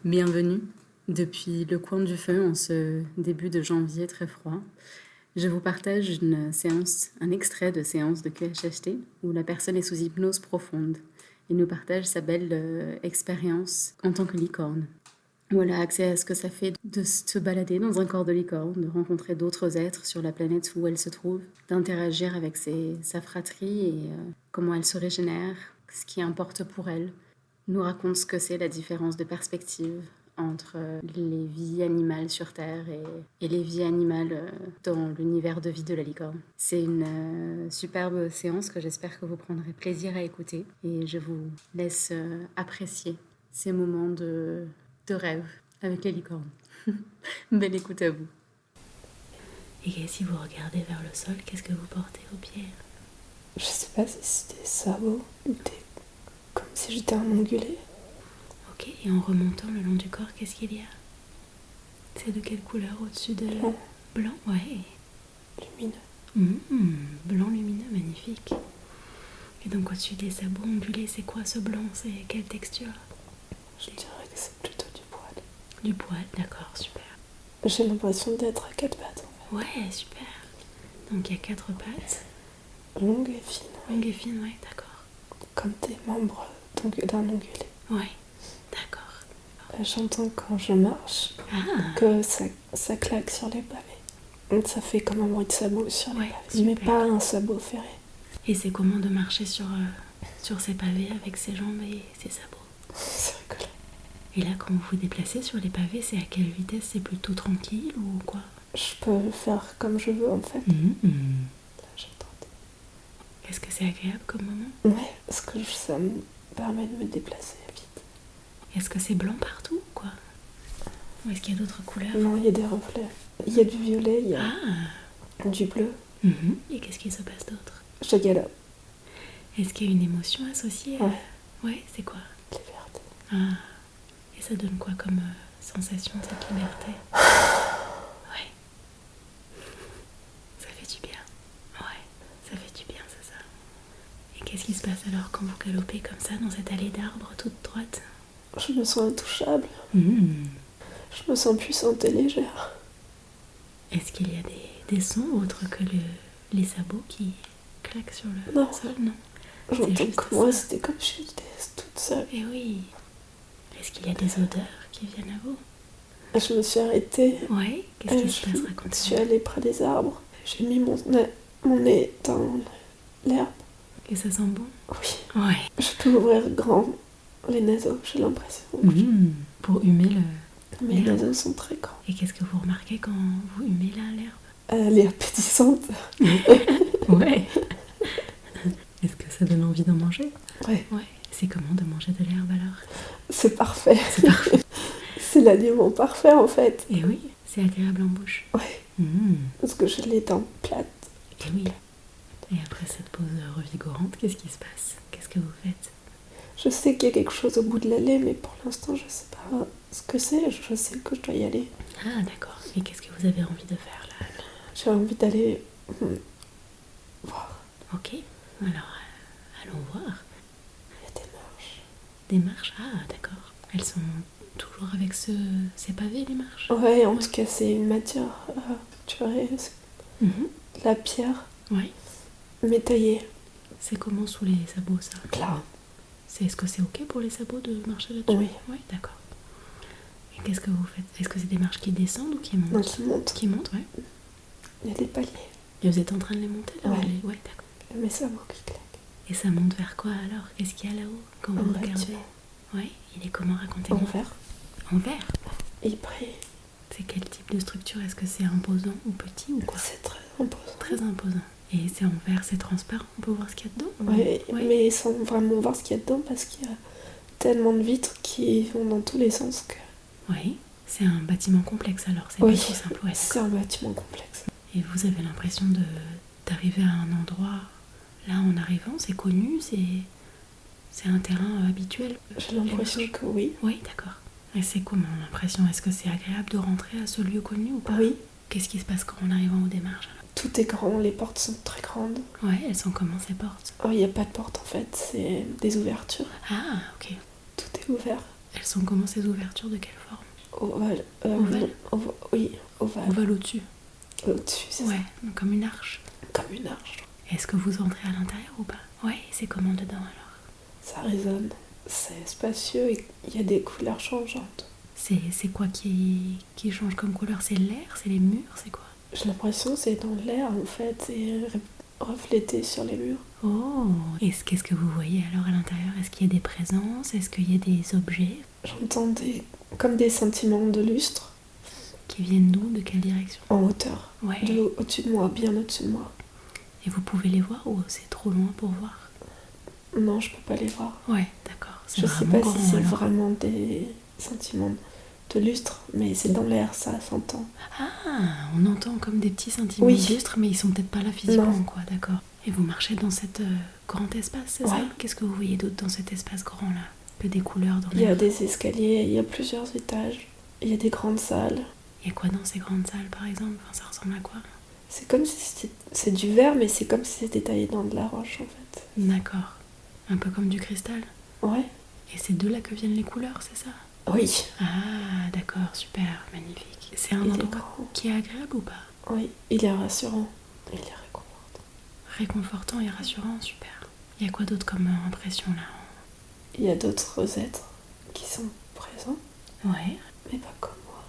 Bienvenue. Depuis le coin du feu, en ce début de janvier très froid, je vous partage un extrait de séance de QHHT où la personne est sous hypnose profonde et nous partage sa belle expérience en tant que licorne. Où elle a accès à ce que ça fait de se balader dans un corps de licorne, de rencontrer d'autres êtres sur la planète où elle se trouve, d'interagir avec sa fratrie et comment elle se régénère, ce qui importe pour elle. Nous raconte ce que c'est la différence de perspective entre les vies animales sur Terre et les vies animales dans l'univers de vie de la licorne. C'est une superbe séance que j'espère que vous prendrez plaisir à écouter et je vous laisse apprécier ces moments de rêve avec les licornes. Belle écoute à vous. Et si vous regardez vers le sol, qu'est-ce que vous portez aux pieds? Je sais pas si c'est des sabots ou comme si j'étais un ongulé. Ok, et en remontant le long du corps, qu'est-ce qu'il y a? C'est de quelle couleur au-dessus de... Blanc. Blanc, ouais. Lumineux. Blanc lumineux, magnifique. Et donc au-dessus des sabots ondulés, c'est quoi ce blanc? C'est quelle texture? Je dirais que c'est plutôt du poil. Du poil, d'accord, super. J'ai l'impression d'être à 4 pattes en fait. Ouais, super. Donc il y a 4 pattes. Longues et fines. Longues et fines, ouais, d'accord. Comme des membres d'un ongulé. Ouais, d'accord. J'entends quand je marche que ça claque sur les pavés. Donc ça fait comme un bruit de sabot sur les pavés. Super. Mais pas un sabot ferré. Et c'est comment de marcher sur ces pavés avec ses jambes et ses sabots? C'est rigolo. Et là, quand vous vous déplacez sur les pavés, c'est à quelle vitesse? C'est plutôt tranquille ou quoi? Je peux faire comme je veux en fait. Là, j'ai le temps. Est-ce que c'est agréable comme moment? Ouais, parce que ça me permet de me déplacer vite. Est-ce que c'est blanc partout ou quoi? Ou est-ce qu'il y a d'autres couleurs? Non, il y a des reflets. Il y a du violet, il y a du bleu. Et qu'est-ce qui se passe d'autre? Je galope. Est-ce qu'il y a une émotion associée? Ouais, c'est quoi? Liberté. Et ça donne quoi comme sensation, cette liberté? Ouais. Ça fait du bien. Ouais, ça fait du bien, c'est ça. Et qu'est-ce qui se passe alors quand vous galopez comme ça dans cette allée d'arbres toute droite? Je me sens intouchable. Je me sens puissante et légère. Est-ce qu'il y a des sons autres que les sabots qui claquent sur le sol? Non. J'entends que moi, c'était comme si j'étais toute seule. Et oui. Est-ce qu'il y a des odeurs qui viennent à vous? Je me suis arrêtée. Ouais, qu'est-ce qui se passe? Je Racontez-moi. suis allée près des arbres. J'ai mis mon nez dans l'herbe. Et ça sent bon? Oui. Ouais. Je peux ouvrir grand les naseaux, j'ai l'impression. Pour humer Mes naseaux sont très grands. Et qu'est-ce que vous remarquez quand vous humez l'herbe? Elle est appétissante. Ouais. Est-ce que ça donne envie d'en manger? Ouais. C'est comment de manger de l'herbe alors? C'est parfait. C'est parfait. C'est l'aliment parfait en fait. Et oui, c'est agréable en bouche. Ouais. Parce que j'ai les dents plates. Et oui. Et après cette pause revigorante, qu'est-ce qui se passe? Qu'est-ce que vous faites? Je sais qu'il y a quelque chose au bout de l'allée, mais pour l'instant je sais pas ce que c'est. Je sais que je dois y aller. Ah d'accord. Et qu'est-ce que vous avez envie de faire là? J'ai envie d'aller voir. Ok. Alors, allons voir. Il y a des marches. Des marches? Ah d'accord. Elles sont toujours avec ces pavés, les marches? Ouais, en tout cas c'est une matière structurée. La pierre. Ouais. Mais taillée. C'est comment sous les sabots ça? Là. Est-ce que c'est ok pour les sabots de marcher là-dessus? Oui. Ouais, d'accord. Et qu'est-ce que vous faites? Est-ce que c'est des marches qui descendent ou qui montent? Non, qui montent. Qui montent, ouais. Il y a des paliers. Et vous êtes en train de les monter là? Ouais. Ouais, d'accord. Mais ça vaut qui claque. Et ça monte vers quoi alors? Qu'est-ce qu'il y a là-haut quand vous regardez? Bâtiment. Ouais, il est comment? Racontez-moi. En verre. En verre? Il brille. C'est quel type de structure? Est-ce que c'est imposant ou petit ou quoi? C'est très imposant. Très imposant. Et c'est en verre, c'est transparent, on peut voir ce qu'il y a dedans? Ouais, mais sans vraiment voir ce qu'il y a dedans parce qu'il y a tellement de vitres qui vont dans tous les sens que... Oui, c'est un bâtiment complexe alors, c'est pas tout simple. Ouais, c'est un bâtiment complexe. Et vous avez l'impression d'arriver à un endroit, là en arrivant, c'est connu, c'est un terrain habituel? J'ai l'impression que oui. Oui, d'accord. Et c'est comment l'impression? Est-ce que c'est agréable de rentrer à ce lieu connu ou pas? Oui. Qu'est-ce qui se passe quand on arrive en haut des marches? Tout est grand, les portes sont très grandes. Ouais, elles sont comment ces portes? Oh, il n'y a pas de porte en fait, c'est des ouvertures. Ah, ok. Tout est ouvert. Elles sont comment ces ouvertures, de quelle forme? Ovale. Ovale? Oui, ovale. Ovale au-dessus. Au-dessus, c'est Ouais, donc comme une arche. ça. Comme une arche. Est-ce que vous entrez à l'intérieur ou pas? Ouais, c'est comment dedans alors? Ça résonne. C'est spacieux et il y a des couleurs changeantes. C'est quoi qui change comme couleur? C'est l'air? C'est les murs? C'est quoi? J'ai l'impression que c'est dans l'air en fait et reflété sur les murs. Oh, qu'est-ce que vous voyez alors à l'intérieur? Est-ce qu'il y a des présences? Est-ce qu'il y a des objets J'entends comme des sentiments de lustre qui viennent d'où? De quelle direction? en hauteur. Ouais. Au-dessus de moi, bien au-dessus de moi. Et vous pouvez les voir ou c'est trop loin pour voir? Non, je peux pas les voir. Ouais, d'accord. C'est Je sais vraiment pas grand, si c'est alors. vraiment des sentiments de lustre, mais c'est dans l'air, ça s'entend. Ah, on entend comme des petits sentiments Oui. de lustre, mais ils sont peut-être pas là physiquement, Non. quoi, d'accord. Et vous marchez dans cet grand espace, c'est Ouais. ça? Qu'est-ce que vous voyez d'autre dans cet espace grand là? Que des couleurs dans Il y a l'air. des escaliers, il y a plusieurs étages, il y a des grandes salles. Il y a quoi dans ces grandes salles par exemple? Enfin, ça ressemble à quoi? C'est comme si c'est du verre, mais c'est comme si c'était taillé dans de la roche en fait. D'accord. Un peu comme du cristal. Ouais. Et c'est de là que viennent les couleurs, c'est ça? Oui. Ah, d'accord, super, magnifique. C'est un Il est endroit grand. qui est agréable ou pas? Oui, il est rassurant. Il est réconfortant. Réconfortant et rassurant, super. Il y a quoi d'autre comme impression là? Il y a d'autres êtres qui sont présents, Ouais, mais pas comme moi.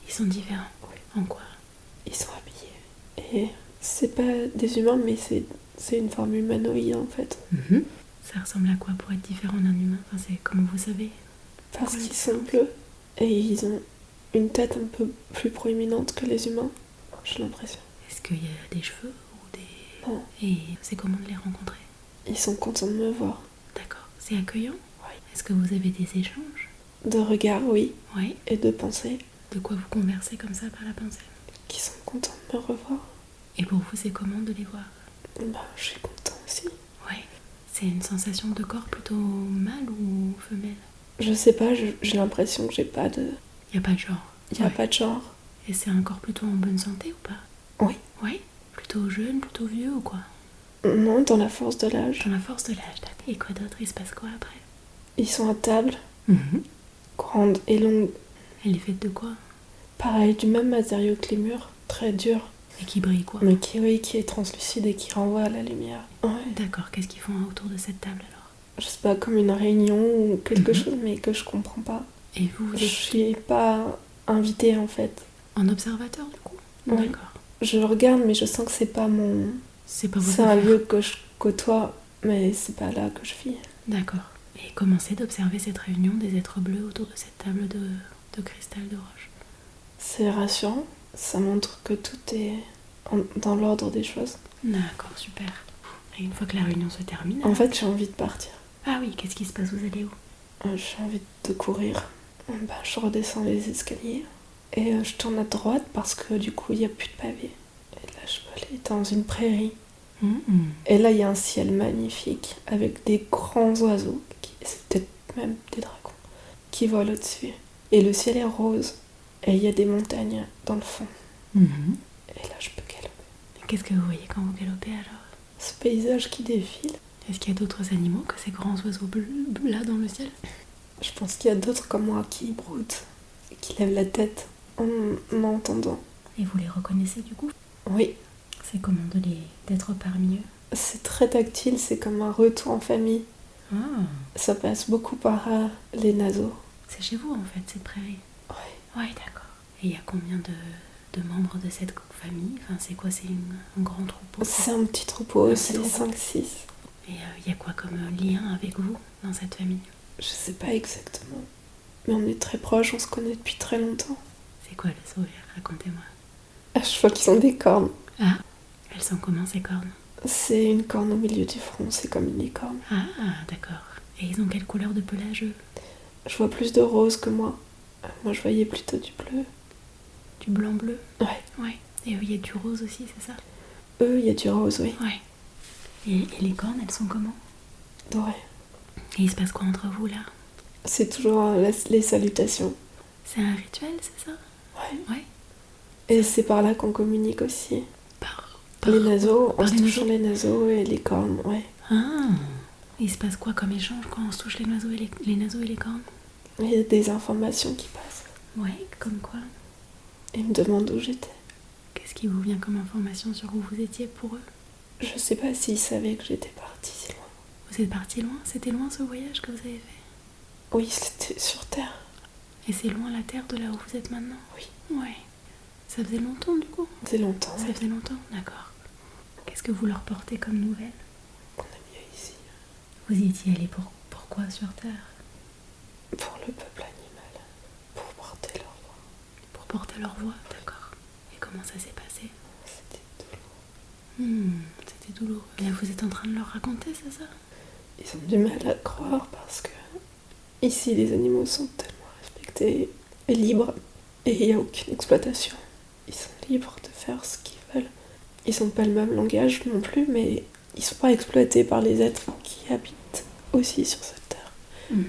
ils sont différents. Oui. En quoi? Ils sont habillés. Et c'est pas des humains, mais c'est une forme humanoïde en fait. Ça ressemble à quoi pour être différent d'un humain? Enfin, c'est comme vous savez. Parce Ouais, qu'ils sont bleus et ils ont une tête un peu plus proéminente que les humains, j'ai l'impression. Est-ce qu'il y a des cheveux ou des... Non. Et c'est comment de les rencontrer? Ils sont contents de me voir. D'accord. C'est accueillant? Oui. Est-ce que vous avez des échanges? De regard, oui, Oui. et de pensée, De quoi vous conversez comme ça par la pensée? qui sont contents de me revoir. Et pour vous, c'est comment de les voir? Je suis content aussi. Oui. C'est une sensation de corps plutôt mâle ou femelle? Je sais pas, j'ai l'impression que j'ai pas de... Il n'y a pas de genre. Il y a Ouais. pas de genre. Et c'est un corps plutôt en bonne santé ou pas? Oui. Oui. Plutôt jeune, plutôt vieux ou quoi? Non, dans la force de l'âge. Dans la force de l'âge, d'accord. Et quoi d'autre? Il se passe quoi après? Ils sont à table, grande et longue. Elle est faite de quoi? Pareil, du même matériau que les murs, très dur, Et qui brille quoi? mais qui est translucide et qui renvoie à la lumière. Ouais. D'accord, qu'est-ce qu'ils font autour de cette table alors? Je sais pas, comme une réunion ou quelque Mhm. chose, mais que je comprends pas. Et vous, vous Je êtes suis pas invitée en fait. en observateur du coup? Oui. D'accord. Je regarde, mais je sens que c'est pas mon. C'est pas votre C'est un affaire. lieu que je côtoie, mais c'est pas là que je vis. D'accord. Et comment c'est d'observer cette réunion des êtres bleus autour de cette table de cristal de roche? C'est rassurant, ça montre que tout est dans l'ordre des choses. D'accord, super. Et une fois que la réunion se termine... En fait, j'ai envie de partir. Ah oui, qu'est-ce qui se passe? Vous allez où? J'ai envie de courir. Je redescends les escaliers et je tourne à droite parce que du coup, il n'y a plus de pavés. Et là, je peux aller dans une prairie. Et là, il y a un ciel magnifique avec des grands oiseaux, c'est peut-être même des dragons, qui volent au-dessus. Et le ciel est rose. Et il y a des montagnes dans le fond. Et là, je peux galoper. Et qu'est-ce que vous voyez quand vous galopez alors? Ce paysage qui défile. Est-ce qu'il y a d'autres animaux que ces grands oiseaux bleus là dans le ciel? Je pense qu'il y a d'autres comme moi qui broutent et qui lèvent la tête en m'entendant. Et vous les reconnaissez du coup? Oui, C'est comment d'être parmi eux? c'est très tactile, c'est comme un retour en famille. Ah, Ça passe beaucoup par les naseaux. c'est chez vous en fait cette prairie? Ouais. Ouais, d'accord. Et il y a combien de membres de cette famille? Enfin, c'est quoi? C'est un grand troupeau? C'est un petit troupeau, Un petit c'est troupeau. 5-6. Et il y a quoi comme lien avec vous dans cette famille? Je sais pas exactement. Mais on est très proches, on se connaît depuis très longtemps. C'est quoi le sourire? Racontez-moi. Je vois qu'ils ont des cornes. Ah, elles sont comment ces cornes? C'est une corne au milieu du front, c'est comme une licorne. Ah, d'accord. Et ils ont quelle couleur de pelage eux? Je vois plus de rose que moi. Moi, je voyais plutôt du bleu. Du blanc-bleu? Ouais. Ouais. Et eux, il y a du rose aussi, c'est ça? Eux, il y a du rose, oui. Ouais. Et les cornes, elles sont comment? Doré. Et il se passe quoi entre vous là? C'est toujours les salutations. C'est un rituel, c'est ça? Ouais. Ouais. Et c'est par là qu'on communique aussi. Par Les naseaux, par en se les touchant naseaux? les naseaux et les cornes, ouais. Ah. Il se passe quoi comme échange quand on se touche les naseaux et les cornes? Il y a des informations qui passent. Ouais, comme quoi? Ils me demandent où j'étais. Qu'est-ce qui vous vient comme information sur où vous étiez pour eux? Je sais pas s'ils savaient que j'étais partie si loin. Vous êtes parti loin? C'était loin ce voyage que vous avez fait? Oui, c'était sur Terre. Et c'est loin la Terre de là où vous êtes maintenant? Oui. Ouais. Ça faisait longtemps du coup? C'est longtemps. Ça faisait longtemps, d'accord. Qu'est-ce que vous leur portez comme nouvelles? On est mieux ici. Vous y étiez allé pourquoi sur Terre? Pour le peuple animal. Pour porter leur voix. Pour porter leur voix, d'accord. Et comment ça s'est passé? C'était douloureux. C'était douloureux. Et là vous êtes en train de leur raconter, c'est ça? Ils ont du mal à croire parce que ici les animaux sont tellement respectés et libres. Et il n'y a aucune exploitation. Ils sont libres de faire ce qu'ils veulent. Ils n'ont pas le même langage non plus, mais ils ne sont pas exploités par les êtres qui habitent aussi sur cette terre.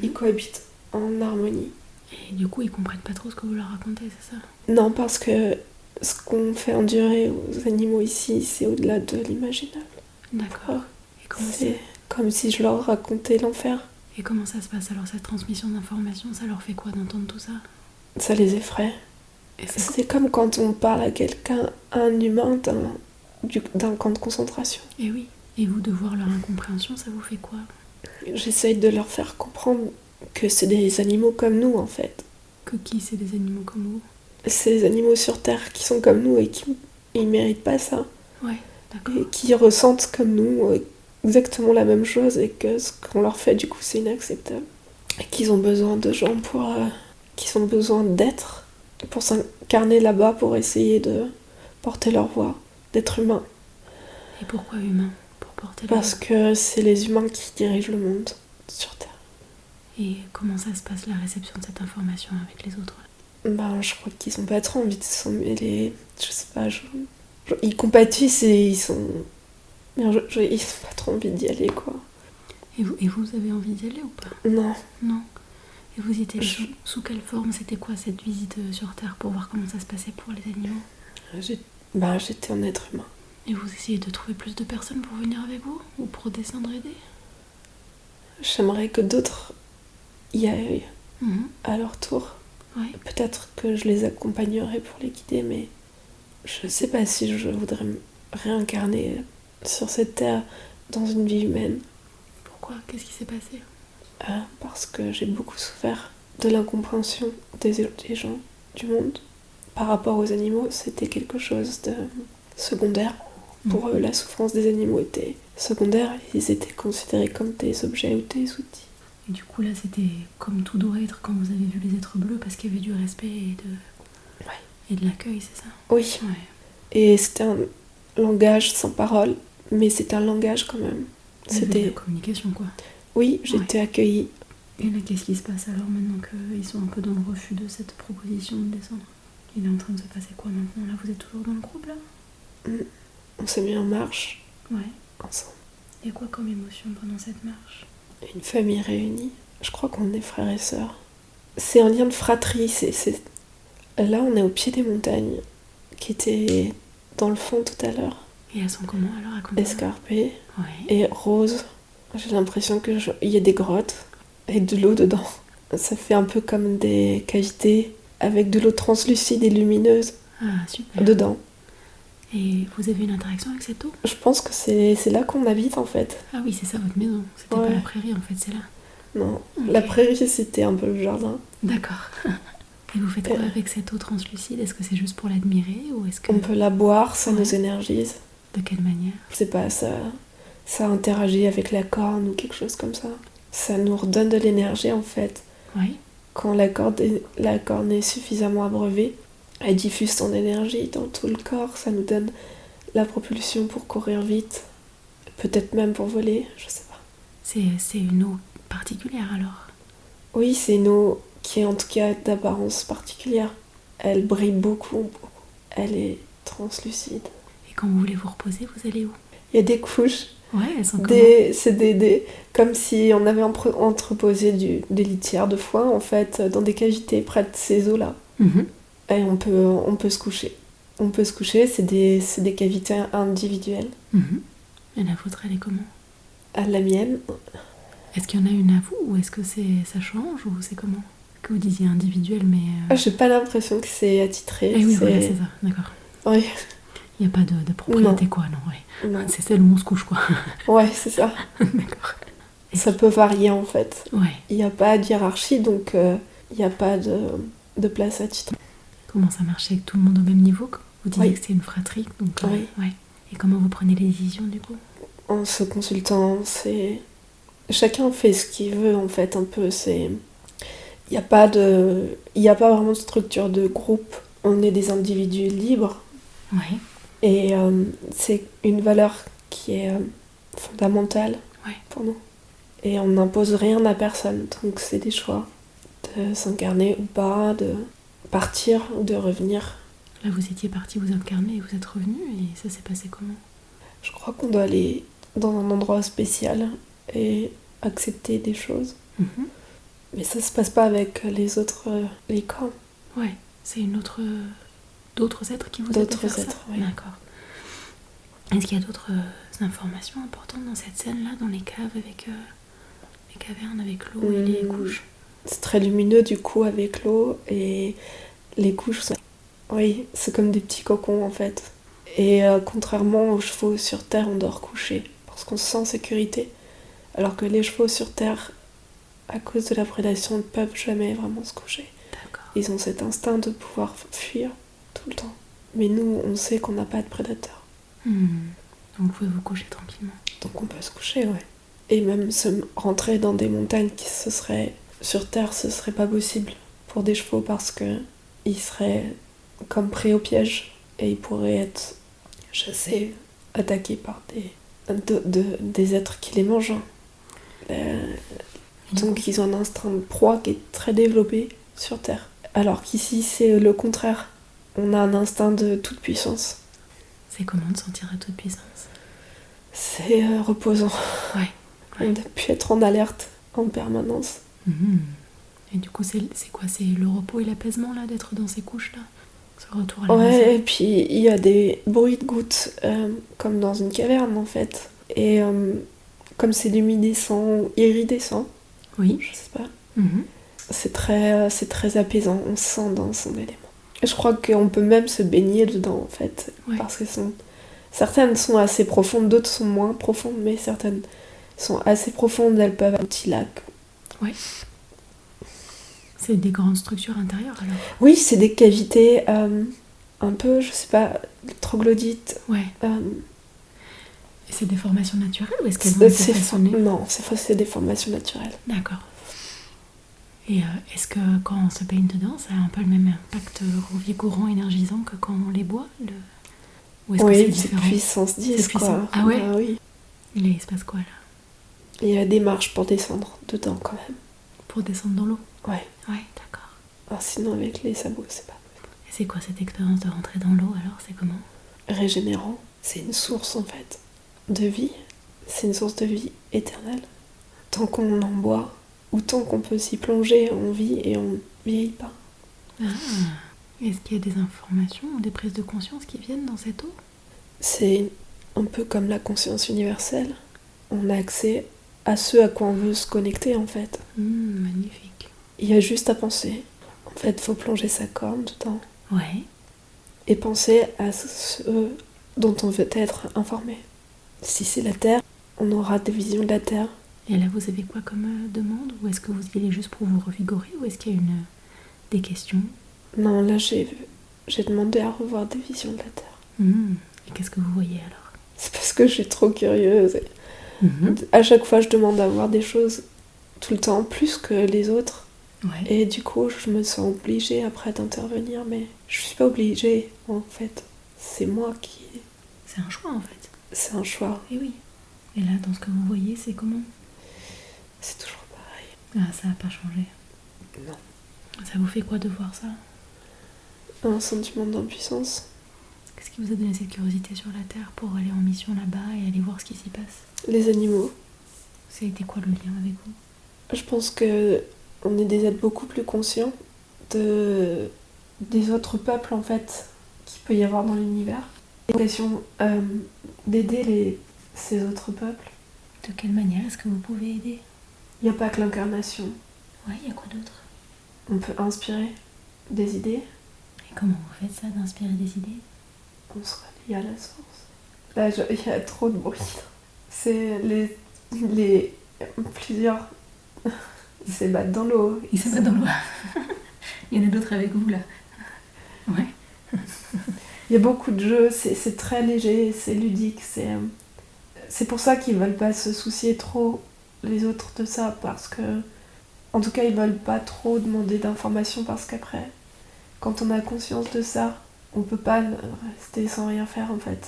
Ils cohabitent en harmonie. Et du coup, ils comprennent pas trop ce que vous leur racontez, c'est ça? Non, parce que ce qu'on fait endurer aux animaux ici, c'est au-delà de l'imaginable. D'accord. Et comment C'est comme si je leur racontais l'enfer. Et comment ça se passe alors, cette transmission d'informations? Ça leur fait quoi d'entendre tout ça? Ça les effraie. Et C'est comme quand on parle à quelqu'un, à un humain, d'un camp de concentration. Et oui. Et vous, de voir leur incompréhension, ça vous fait quoi? J'essaye de leur faire comprendre que c'est des animaux comme nous, en fait. Que qui, c'est des animaux comme vous? C'est des animaux sur Terre qui sont comme nous et qui ils méritent pas ça. Ouais, d'accord. Et qui ressentent comme nous exactement la même chose et que ce qu'on leur fait, du coup, c'est inacceptable. Et qu'ils ont besoin de gens qu'ils ont besoin d'être pour s'incarner là-bas, pour essayer de porter leur voix, d'être humains. Et pourquoi humain? Pour porter leur Parce que c'est les humains qui dirigent le monde sur Terre. Et comment ça se passe, la réception de cette information avec les autres? Je crois qu'ils ont pas trop envie de s'en mêler. Je sais pas, ils compatissent et ils sont... ils ont pas trop envie d'y aller, quoi. Et vous avez envie d'y aller ou pas? Non. Non. Et vous y étiez sous quelle forme? C'était quoi cette visite sur Terre pour voir comment ça se passait pour les animaux? J'étais un être humain. Et vous essayez de trouver plus de personnes pour venir avec vous? Ou pour descendre aider? J'aimerais que d'autres y aillent à leur tour. Ouais. Peut-être que je les accompagnerai pour les guider, mais je sais pas si je voudrais me réincarner sur cette terre dans une vie humaine. Pourquoi? Qu'est-ce qui s'est passé? Parce que j'ai beaucoup souffert de l'incompréhension des gens du monde. Par rapport aux animaux, c'était quelque chose de secondaire. Pour eux, la souffrance des animaux était secondaire. Ils étaient considérés comme des objets ou des outils. Et du coup, là, c'était comme tout doit être quand vous avez vu les êtres bleus, parce qu'il y avait du respect et de l'accueil, c'est ça? Oui. Ouais. Et c'était un langage sans parole, mais c'était un langage quand même. C'était de la communication, quoi. Oui, j'étais accueillie. Et là, qu'est-ce qui se passe alors maintenant qu'ils sont un peu dans le refus de cette proposition de descendre? Il est en train de se passer quoi maintenant? Là, vous êtes toujours dans le groupe, là? On s'est mis en marche. Ouais. Ensemble. Il y a quoi comme émotion pendant cette marche? Une famille réunie. Je crois qu'on est frères et sœurs. C'est un lien de fratrie. Là, on est au pied des montagnes, qui étaient dans le fond tout à l'heure. Et elles sont comment alors? Racontez-moi. Escarpées Ouais. et roses. J'ai l'impression qu'il y a des grottes avec de l'eau dedans. Ça fait un peu comme des cavités avec de l'eau translucide et lumineuse super. dedans. Et vous avez une interaction avec cette eau? Je pense que c'est là qu'on habite en fait. Ah oui, c'est ça votre maison. C'était pas la prairie en fait, c'est là. Non, la prairie c'était un peu le jardin. D'accord. Et vous faites quoi avec cette eau translucide? Est-ce que c'est juste pour l'admirer ou est-ce que... On peut la boire, ça nous énergise. De quelle manière? Je sais pas, ça interagit avec la corne ou quelque chose comme ça. Ça nous redonne de l'énergie en fait. Oui. Quand la corne est suffisamment abreuvée, elle diffuse son énergie dans tout le corps. Ça nous donne la propulsion pour courir vite. Peut-être même pour voler, je sais pas. C'est une eau particulière alors? Oui, c'est une eau qui est en tout cas d'apparence particulière. Elle brille beaucoup. Elle est translucide. Et quand vous voulez vous reposer, vous allez où? Il y a des couches. Ouais, elles sont c'est comme si on avait entreposé des litières de foin en fait dans des cavités près de ces eaux-là. Et on peut se coucher. On peut se coucher, c'est des cavités individuelles. Et la vôtre, elle est comment? À la mienne. Est-ce qu'il y en a une à vous ou est-ce que ça change ou c'est comment? Que vous disiez individuel, mais... J'ai pas l'impression que c'est attitré. Eh oui, voilà, c'est ça, d'accord. Oui. Il n'y a pas de propriété, Non. quoi, non, ouais. Non. C'est celle où on se couche, quoi. Ouais, c'est ça. D'accord. Ça peut varier, en fait. Ouais. Il n'y a pas de hiérarchie, donc il n'y a pas de place attitrée. Comment ça marche avec tout le monde au même niveau, quoi? Vous disiez Oui. que c'est une fratrie, donc... Oui. Ouais. Et comment vous prenez les décisions, du coup? En se consultant, c'est... Chacun fait ce qu'il veut, en fait, un peu, c'est... Il n'y a pas vraiment de structure de groupe. On est des individus libres. Ouais. Et c'est une valeur qui est fondamentale pour nous. Et on n'impose rien à personne. Donc c'est des choix de s'incarner ou pas, de partir ou de revenir. Là, vous étiez parti vous incarner et vous êtes revenu, et ça s'est passé comment? Je crois qu'on doit aller dans un endroit spécial et accepter des choses. Mhm. Mais ça se passe pas avec les autres licornes. Ouais, c'est d'autres êtres qui vous aident à D'autres faire ça? êtres, oui. D'accord. Est-ce qu'il y a d'autres informations importantes dans cette scène-là, dans les caves avec les cavernes avec l'eau et les couches? C'est très lumineux du coup avec l'eau et les couches sont... Oui, c'est comme des petits cocons en fait. Et contrairement aux chevaux sur terre, on dort couché parce qu'on se sent en sécurité. Alors que les chevaux sur terre, à cause de la prédation, ne peuvent jamais vraiment se coucher. D'accord. Ils ont cet instinct de pouvoir fuir tout le temps. Mais nous, on sait qu'on n'a pas de prédateur. Donc vous pouvez vous coucher tranquillement. Donc on peut se coucher, ouais. Et même se rentrer dans des montagnes qui ce serait... Sur terre, ce serait pas possible pour des chevaux parce que ils seraient comme pris au piège et ils pourraient être chassés, attaqués par des êtres qui les mangent. Donc ils ont un instinct de proie qui est très développé sur terre. Alors qu'ici, c'est le contraire. On a un instinct de toute puissance. C'est comment de sentir à toute puissance? C'est reposant. Ouais. On a pu être en alerte en permanence. Et du coup, c'est quoi? C'est le repos et l'apaisement, là, d'être dans ces couches-là? Ce retour à la Ouais, maison. et puis il y a des bruits de gouttes, comme dans une caverne en fait. Et comme c'est luminescent ou iridescent, Oui. je sais pas, c'est très apaisant, on se sent dans son élément. Et je crois qu'on peut même se baigner dedans en fait, parce que certaines sont assez profondes, d'autres sont moins profondes, mais certaines sont assez profondes, elles peuvent avoir un petit lac. Ouais. C'est des grandes structures intérieures alors? Oui, c'est des cavités un peu, je sais pas, troglodytes. Ouais. Et c'est des formations naturelles ou est-ce qu'elles ont été façonnées? Non, c'est des formations naturelles. D'accord. Et est-ce que quand on se baigne dedans, ça a un peu le même impact revigorant, énergisant que quand on les boit Ou est-ce que c'est c'est différent? puissance 10 C'est quoi. puissant. Ah ouais? Oui. Et il se passe quoi là? Il y a des marches pour descendre dedans quand même. Pour descendre dans l'eau? Ouais. Ouais, d'accord. Alors sinon avec les sabots, c'est pas Et c'est quoi cette expérience de rentrer dans l'eau alors? C'est comment? régénérant. C'est une source en fait de vie. C'est une source de vie éternelle. Tant qu'on en boit, ou tant qu'on peut s'y plonger, on vit et on vieillit pas. Ah. Est-ce qu'il y a des informations ou des prises de conscience qui viennent dans cette eau? C'est un peu comme la conscience universelle. On a accès à ce à quoi on veut se connecter en fait. Magnifique. Il y a juste à penser. En fait, faut plonger sa corne dedans. Ouais. Et penser à ce dont on veut être informé. Si c'est la Terre, on aura des visions de la Terre. Et là, vous avez quoi comme demande? Ou est-ce que vous y allez juste pour vous revigorer? Ou est-ce qu'il y a des questions? Non, là j'ai demandé à revoir des visions de la Terre. Et qu'est-ce que vous voyez alors? C'est parce que je suis trop curieuse. À chaque fois, je demande à voir des choses tout le temps, plus que les autres. Ouais. Et du coup, je me sens obligée après d'intervenir, mais je suis pas obligée en fait. C'est moi qui... C'est un choix en fait. C'est un choix. Et oui. Et là, dans ce que vous voyez, c'est comment? C'est toujours pareil. Ah, ça n'a pas changé. Non. Ça vous fait quoi de voir ça? Un sentiment d'impuissance. Qu'est-ce qui vous a donné cette curiosité sur la Terre pour aller en mission là-bas et aller voir ce qui s'y passe? Les animaux. Ça a été quoi le lien avec vous? Je pense que on est des êtres beaucoup plus conscients des autres peuples en fait qu'il peut y avoir dans l'univers. J'ai l'impression d'aider ces autres peuples. De quelle manière est-ce que vous pouvez aider? Il n'y a pas que l'incarnation. Ouais, il y a quoi d'autre? On peut inspirer des idées. Et comment vous faites ça, d'inspirer des idées? On se relie à la source. Là, il y a trop de bruit. C'est les plusieurs... Ils se battent dans l'eau. Ils se battent dans l'eau. Il y en a d'autres avec vous, là. Ouais. Il y a beaucoup de jeux, c'est très léger, c'est ludique. C'est pour ça qu'ils veulent pas se soucier trop, les autres, de ça, parce que... En tout cas, ils veulent pas trop demander d'informations, parce qu'après, quand on a conscience de ça, on peut pas rester sans rien faire, en fait.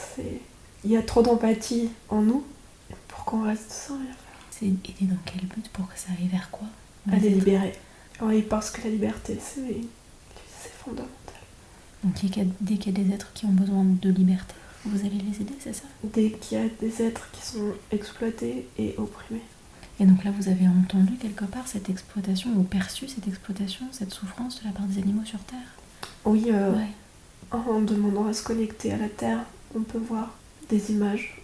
Il y a trop d'empathie en nous pour qu'on reste sans rien faire. C'est aider dans quel but, pour que ça aille vers quoi? À les libérer. Oui, parce que la liberté, c'est fondamental. Donc dès qu'il y a des êtres qui ont besoin de liberté, vous allez les aider, c'est ça? Dès qu'il y a des êtres qui sont exploités et opprimés. Et donc là, vous avez entendu quelque part cette exploitation, ou perçu cette exploitation, cette souffrance de la part des animaux sur Terre? Oui, Ouais. en demandant à se connecter à la Terre, on peut voir des images,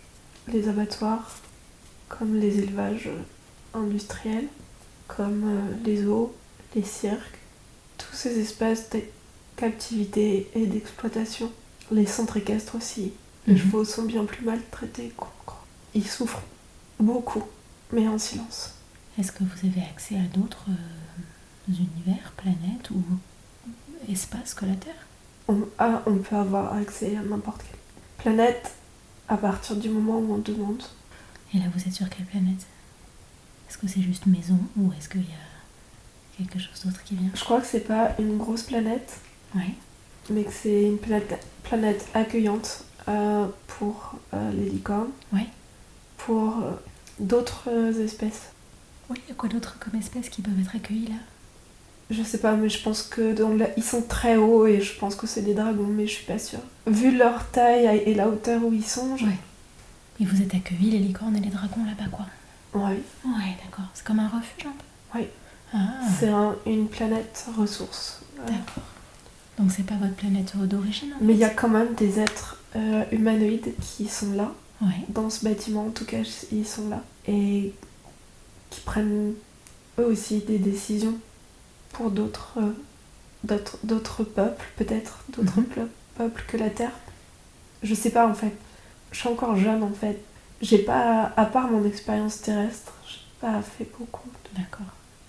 les abattoirs, comme les élevages industriels, comme les zoos, les cirques, tous ces espaces de captivité et d'exploitation. Les centres équestres aussi. Les chevaux sont bien plus maltraités qu'on croit. Ils souffrent beaucoup, mais en silence. Est-ce que vous avez accès à d'autres univers, planètes ou espaces que la Terre? On peut avoir accès à n'importe quelle planète à partir du moment où on demande. Et là, vous êtes sur quelle planète? Est-ce que c'est juste maison ou est-ce qu'il y a quelque chose d'autre qui vient? Je crois que c'est pas une grosse planète, Ouais. mais que c'est une planète accueillante pour les licornes, Ouais. pour d'autres espèces. Oui, il y a quoi d'autre comme espèces qui peuvent être accueillies là? Je sais pas, mais je pense que ils sont très hauts et je pense que c'est des dragons, mais je suis pas sûre. Vu leur taille et la hauteur où ils sont, Ouais. Et vous êtes accueillis, les licornes et les dragons là-bas, quoi? Ouais. Ouais, d'accord. C'est comme un refuge un peu? Oui. Ah, C'est une planète ressource. d'accord. Donc c'est pas votre planète d'origine en Mais il y fait? a quand même des êtres humanoïdes qui sont là. Ouais. Dans ce bâtiment, en tout cas, ils sont là. Et qui prennent eux aussi des décisions pour d'autres peuples, peut-être, d'autres peuples que la Terre. Je sais pas en fait. Je suis encore jeune en fait. J'ai pas, à part mon expérience terrestre, j'ai pas fait beaucoup. D'accord.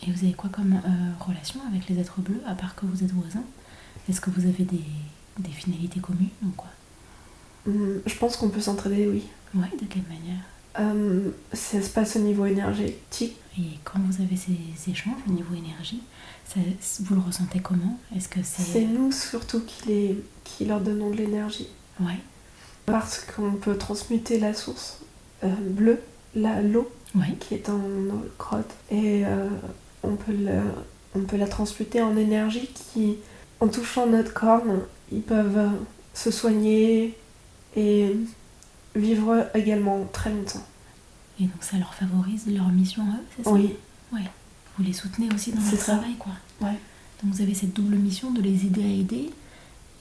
Et vous avez quoi comme relation avec les êtres bleus, à part que vous êtes voisins? Est-ce que vous avez des finalités communes ou quoi? Je pense qu'on peut s'entraider, oui. Ouais, de quelle manière? Ça se passe au niveau énergétique. Et quand vous avez ces échanges au niveau énergie, vous le ressentez comment? Est-ce que C'est nous surtout qui leur donnons de l'énergie. Ouais. Parce qu'on peut transmuter la source bleue, l'eau, Ouais. qui est dans nos grottes. Et on peut la transmuter en énergie qui, en touchant notre corne, ils peuvent se soigner et vivre également très longtemps. Et donc ça leur favorise leur mission à eux, c'est ça? Oui. Ouais. Vous les soutenez aussi dans leur C'est ça. travail, quoi. Ouais. Donc vous avez cette double mission de les aider à aider,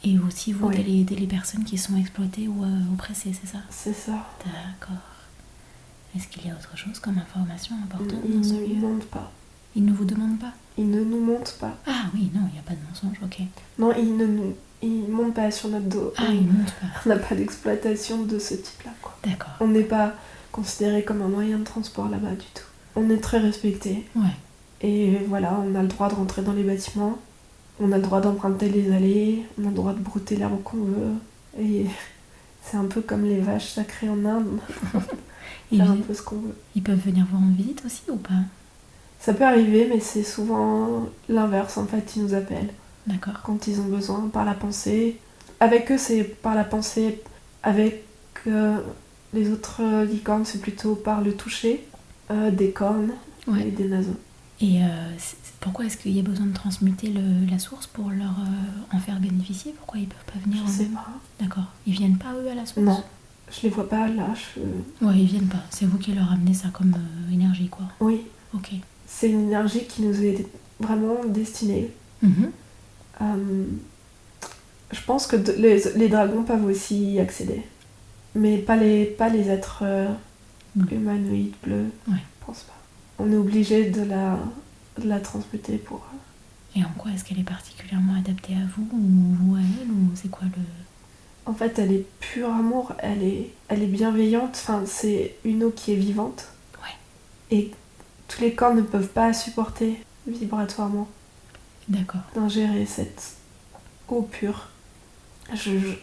et aussi vous Oui. d'aller aider les personnes qui sont exploitées ou oppressées, c'est ça? C'est ça. D'accord. Est-ce qu'il y a autre chose comme information importante Ils dans ce ne lieu? nous montrent pas. Ils ne vous demandent pas? Ils ne nous montrent pas. Ah oui, non, il n'y a pas de mensonge, ok. Non, ils montent pas sur notre dos. Ah, ils ne montent pas. On n'a pas d'exploitation de ce type-là, quoi. D'accord. On n'est pas considéré comme un moyen de transport là-bas du tout. On est très respecté. Ouais. Et voilà, on a le droit de rentrer dans les bâtiments, on a le droit d'emprunter les allées, on a le droit de brouter l'herbe qu'on veut. Et c'est un peu comme les vaches sacrées en Inde. Et Faire un peu ce qu'on veut. ils peuvent venir voir en visite aussi ou pas? Ça peut arriver, mais c'est souvent l'inverse, en fait, ils nous appellent. D'accord. Quand ils ont besoin, par la pensée. Avec eux, c'est par la pensée. Avec les autres licornes, c'est plutôt par le toucher des cornes Ouais. et des naseaux. Et pourquoi est-ce qu'il y a besoin de transmuter la source pour leur en faire bénéficier? Pourquoi ils peuvent pas venir Je sais eux-mêmes? pas. D'accord. Ils viennent pas eux à la source? Non, je les vois pas là. Ouais, ils viennent pas. C'est vous qui leur amenez ça comme énergie, quoi. Oui, Ok. c'est une énergie qui nous est vraiment destinée. Mhm. Je pense que les dragons peuvent aussi y accéder. Mais pas les êtres humanoïdes bleus. Ouais. Je pense pas. On est obligé de la transmuter pour... Et en quoi est-ce qu'elle est particulièrement adaptée à vous ou à elle, ou c'est quoi le... En fait, elle est pur amour, elle est bienveillante, enfin, c'est une eau qui est vivante. Ouais. Et tous les corps ne peuvent pas supporter vibratoirement D'accord. d'ingérer cette eau pure.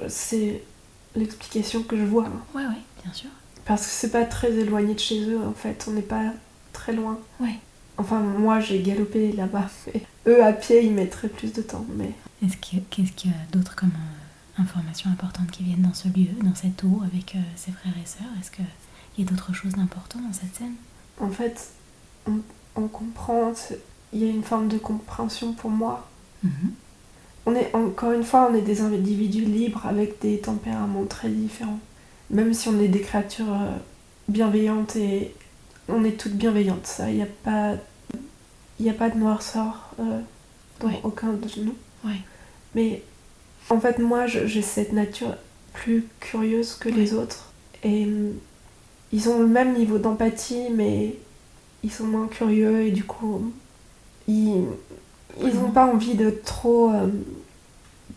C'est l'explication que je vois. Ouais, bien sûr. Parce que c'est pas très éloigné de chez eux, en fait, on n'est pas très loin. Ouais. Enfin, moi, j'ai galopé là-bas, mais eux, à pied, ils mettraient plus de temps, mais... Qu'est-ce qu'il y a d'autre comme informations importantes qui viennent dans ce lieu, dans cette eau, avec ses frères et sœurs? Est-ce qu'il y a d'autres choses d'important dans cette scène? En fait, on comprend, il y a une forme de compréhension pour moi. Encore une fois, on est des individus libres avec des tempéraments très différents. Même si on est des créatures bienveillantes, et on est toutes bienveillantes, ça, il n'y a pas de noirceur dans aucun de nous. Ouais. Mais en fait, moi, j'ai cette nature plus curieuse que les autres. Et ils ont le même niveau d'empathie, mais ils sont moins curieux, et du coup, ils n'ont pas envie de trop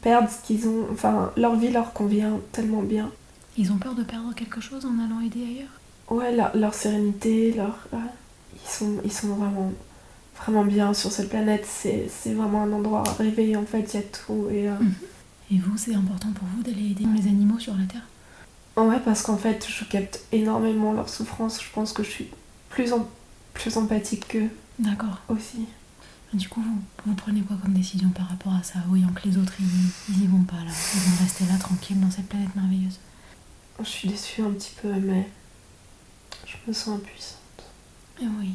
perdre ce qu'ils ont. Enfin, leur vie leur convient tellement bien. Ils ont peur de perdre quelque chose en allant aider ailleurs? Ouais, leur sérénité, ils sont vraiment, vraiment bien sur cette planète. C'est vraiment un endroit à rêver, en fait, il y a tout. Et vous, c'est important pour vous d'aller aider les animaux sur la Terre? Ouais, parce qu'en fait, je capte énormément leur souffrance. Je pense que je suis plus empathique qu'eux. D'accord. Aussi. Du coup, vous prenez quoi comme décision par rapport à ça, voyant que les autres, ils y vont pas, là? Ils vont rester là, tranquilles, dans cette planète merveilleuse. Je suis déçue un petit peu, mais je me sens impuissante. Et oui,